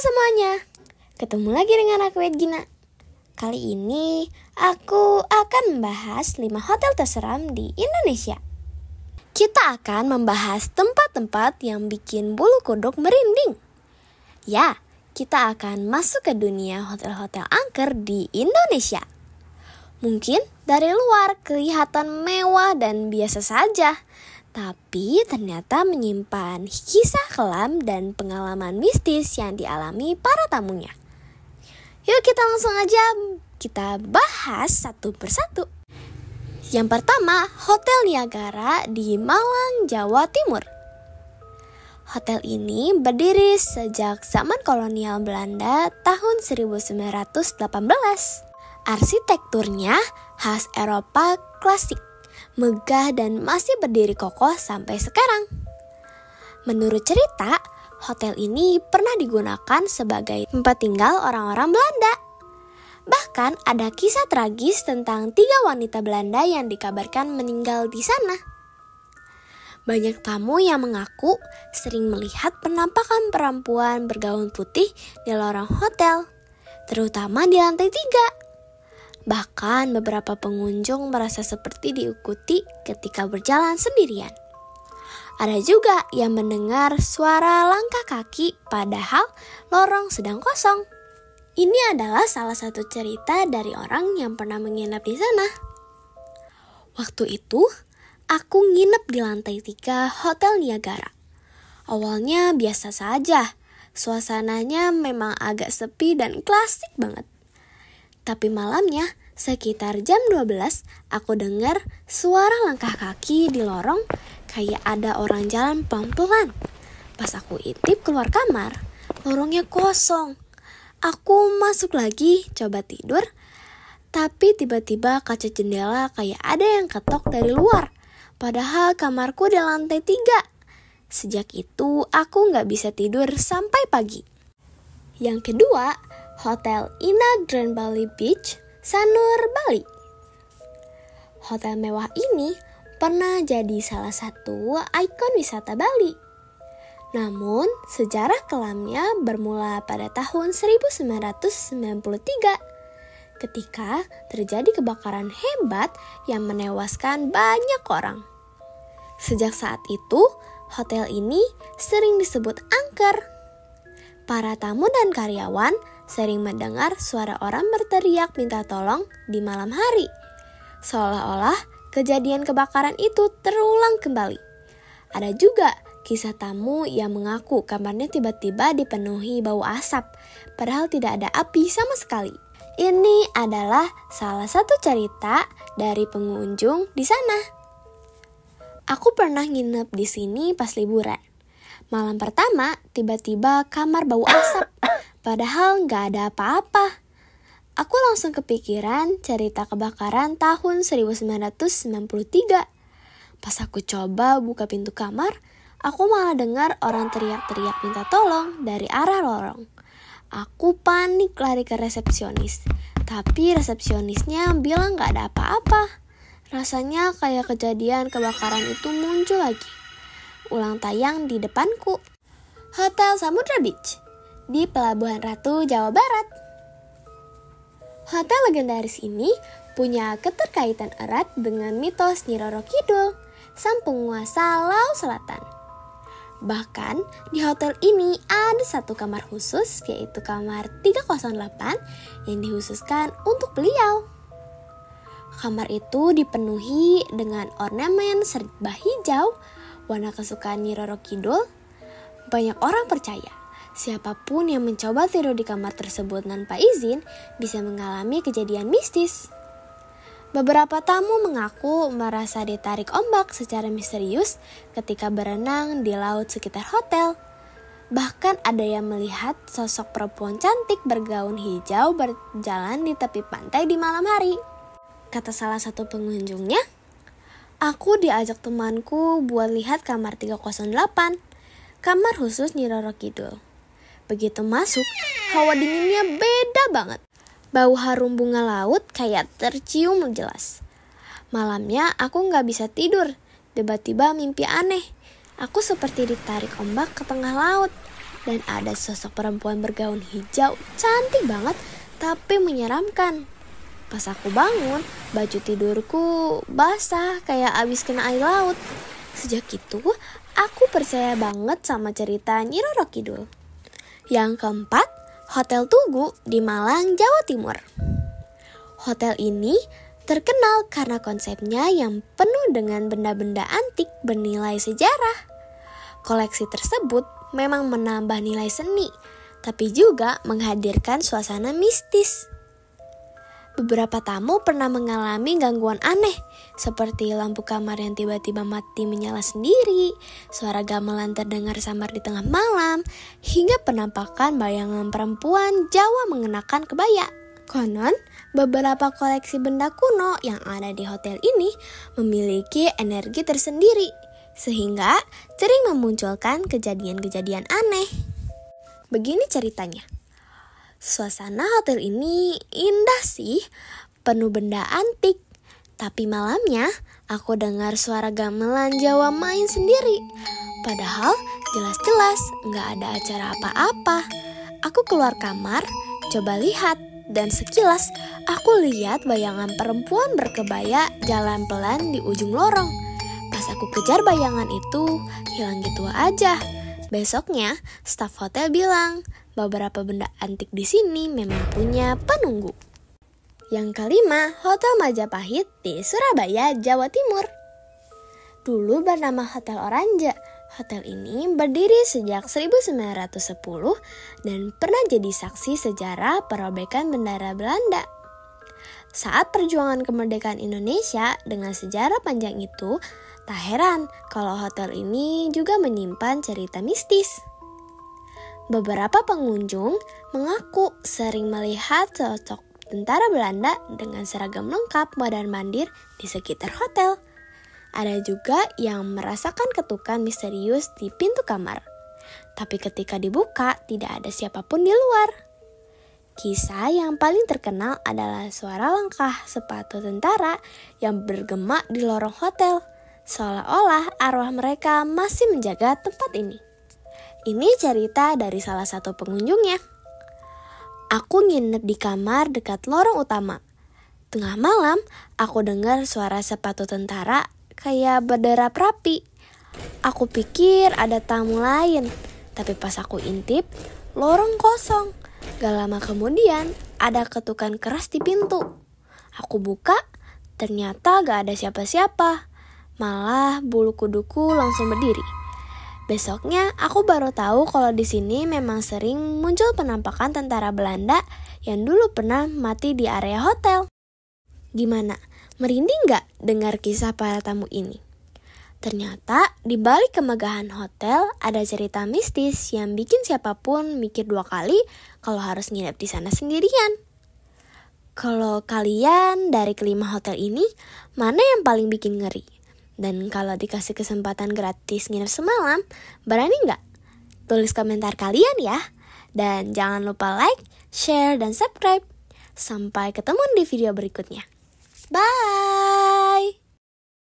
semuanya, ketemu lagi dengan aku Edgina. Kali ini aku akan membahas 5 hotel terseram di Indonesia. Kita akan membahas tempat-tempat yang bikin bulu kuduk merinding. Ya, kita akan masuk ke dunia hotel-hotel angker di Indonesia. Mungkin dari luar kelihatan mewah dan biasa saja, tapi ternyata menyimpan kisah kelam dan pengalaman mistis yang dialami para tamunya. Yuk kita langsung aja kita bahas satu persatu. Yang pertama, Hotel Niagara di Malang, Jawa Timur. Hotel ini berdiri sejak zaman kolonial Belanda tahun 1918. Arsitekturnya khas Eropa klasik, megah dan masih berdiri kokoh sampai sekarang. Menurut cerita, hotel ini pernah digunakan sebagai tempat tinggal orang-orang Belanda. Bahkan ada kisah tragis tentang 3 wanita Belanda yang dikabarkan meninggal di sana. Banyak tamu yang mengaku sering melihat penampakan perempuan bergaun putih di lorong hotel, terutama di lantai 3. Bahkan beberapa pengunjung merasa seperti diikuti ketika berjalan sendirian. Ada juga yang mendengar suara langkah kaki padahal lorong sedang kosong. Ini adalah salah satu cerita dari orang yang pernah menginap di sana. Waktu itu, aku nginep di lantai 3 Hotel Niagara. Awalnya biasa saja, suasananya memang agak sepi dan klasik banget. Tapi malamnya, sekitar jam 12, aku dengar suara langkah kaki di lorong kayak ada orang jalan pelan-pelan. Pas aku intip keluar kamar, lorongnya kosong. Aku masuk lagi, coba tidur, tapi tiba-tiba kaca jendela kayak ada yang ketok dari luar. Padahal kamarku di lantai 3. Sejak itu, aku gak bisa tidur sampai pagi. Yang kedua, Hotel Ina Grand Bali Beach, Sanur, Bali. Hotel mewah ini pernah jadi salah satu ikon wisata Bali. Namun, sejarah kelamnya bermula pada tahun 1993 ketika terjadi kebakaran hebat yang menewaskan banyak orang. Sejak saat itu, hotel ini sering disebut angker. Para tamu dan karyawan sering mendengar suara orang berteriak minta tolong di malam hari, seolah-olah kejadian kebakaran itu terulang kembali. Ada juga kisah tamu yang mengaku kamarnya tiba-tiba dipenuhi bau asap, padahal tidak ada api sama sekali. Ini adalah salah satu cerita dari pengunjung di sana. Aku pernah nginep di sini pas liburan. Malam pertama, tiba-tiba kamar bau asap, padahal gak ada apa-apa. Aku langsung kepikiran cerita kebakaran tahun 1993. Pas aku coba buka pintu kamar, aku malah dengar orang teriak-teriak minta tolong dari arah lorong. Aku panik lari ke resepsionis, tapi resepsionisnya bilang gak ada apa-apa. Rasanya kayak kejadian kebakaran itu muncul lagi. Ulang tayang di depanku. Hotel Samudra Beach di Pelabuhan Ratu, Jawa Barat. Hotel legendaris ini punya keterkaitan erat dengan mitos Nyi Roro Kidul, sang penguasa Laut Selatan. Bahkan di hotel ini ada satu kamar khusus, yaitu kamar 308 yang dikhususkan untuk beliau. Kamar itu dipenuhi dengan ornamen serba hijau, warna kesukaan Nyi Roro Kidul. Banyak orang percaya, siapapun yang mencoba tidur di kamar tersebut tanpa izin bisa mengalami kejadian mistis. Beberapa tamu mengaku merasa ditarik ombak secara misterius ketika berenang di laut sekitar hotel. Bahkan ada yang melihat sosok perempuan cantik bergaun hijau berjalan di tepi pantai di malam hari. Kata salah satu pengunjungnya, aku diajak temanku buat lihat kamar 308, kamar khusus Nyi Roro Kidul. Begitu masuk, hawa dinginnya beda banget. Bau harum bunga laut kayak tercium jelas. Malamnya aku gak bisa tidur, tiba-tiba mimpi aneh. Aku seperti ditarik ombak ke tengah laut. dan ada sosok perempuan bergaun hijau, cantik banget tapi menyeramkan. Pas aku bangun, baju tidurku basah kayak abis kena air laut. Sejak itu, aku percaya banget sama cerita Nyi Roro Kidul. Yang keempat, Hotel Tugu di Malang, Jawa Timur. Hotel ini terkenal karena konsepnya yang penuh dengan benda-benda antik bernilai sejarah. Koleksi tersebut memang menambah nilai seni, tapi juga menghadirkan suasana mistis. Beberapa tamu pernah mengalami gangguan aneh, seperti lampu kamar yang tiba-tiba mati menyala sendiri, suara gamelan terdengar samar di tengah malam, hingga penampakan bayangan perempuan Jawa mengenakan kebaya. Konon, beberapa koleksi benda kuno yang ada di hotel ini memiliki energi tersendiri, sehingga sering memunculkan kejadian-kejadian aneh. Begini ceritanya. Suasana hotel ini indah sih, penuh benda antik. Tapi malamnya aku dengar suara gamelan Jawa main sendiri. Padahal jelas-jelas gak ada acara apa-apa. Aku keluar kamar, coba lihat. Dan sekilas aku lihat bayangan perempuan berkebaya jalan pelan di ujung lorong. Pas aku kejar bayangan itu, hilang gitu aja. Besoknya, staf hotel bilang, beberapa benda antik di sini memang punya penunggu. Yang kelima, Hotel Majapahit di Surabaya, Jawa Timur. Dulu bernama Hotel Oranje. Hotel ini berdiri sejak 1910 dan pernah jadi saksi sejarah perobekan bendera Belanda. Saat perjuangan kemerdekaan Indonesia dengan sejarah panjang itu, tak heran kalau hotel ini juga menyimpan cerita mistis. Beberapa pengunjung mengaku sering melihat sosok tentara Belanda dengan seragam lengkap mondar-mandir di sekitar hotel. Ada juga yang merasakan ketukan misterius di pintu kamar. Tapi ketika dibuka, tidak ada siapapun di luar. Kisah yang paling terkenal adalah suara langkah sepatu tentara yang bergema di lorong hotel. Seolah-olah arwah mereka masih menjaga tempat ini. Ini cerita dari salah satu pengunjungnya. Aku nginep di kamar dekat lorong utama. Tengah malam, aku dengar suara sepatu tentara kayak berderap rapi. Aku pikir ada tamu lain, tapi pas aku intip, lorong kosong. Gak lama kemudian, ada ketukan keras di pintu. Aku buka, ternyata gak ada siapa-siapa. Malah bulu kuduku langsung berdiri. Besoknya, aku baru tahu kalau di sini memang sering muncul penampakan tentara Belanda yang dulu pernah mati di area hotel. Gimana? Merinding gak dengar kisah para tamu ini? Ternyata di balik kemegahan hotel ada cerita mistis yang bikin siapapun mikir 2 kali kalau harus nginep di sana sendirian. Kalau kalian dari kelima hotel ini, mana yang paling bikin ngeri? Dan kalau dikasih kesempatan gratis nginep semalam, berani nggak? Tulis komentar kalian ya. Dan jangan lupa like, share, dan subscribe. Sampai ketemu di video berikutnya. Bye!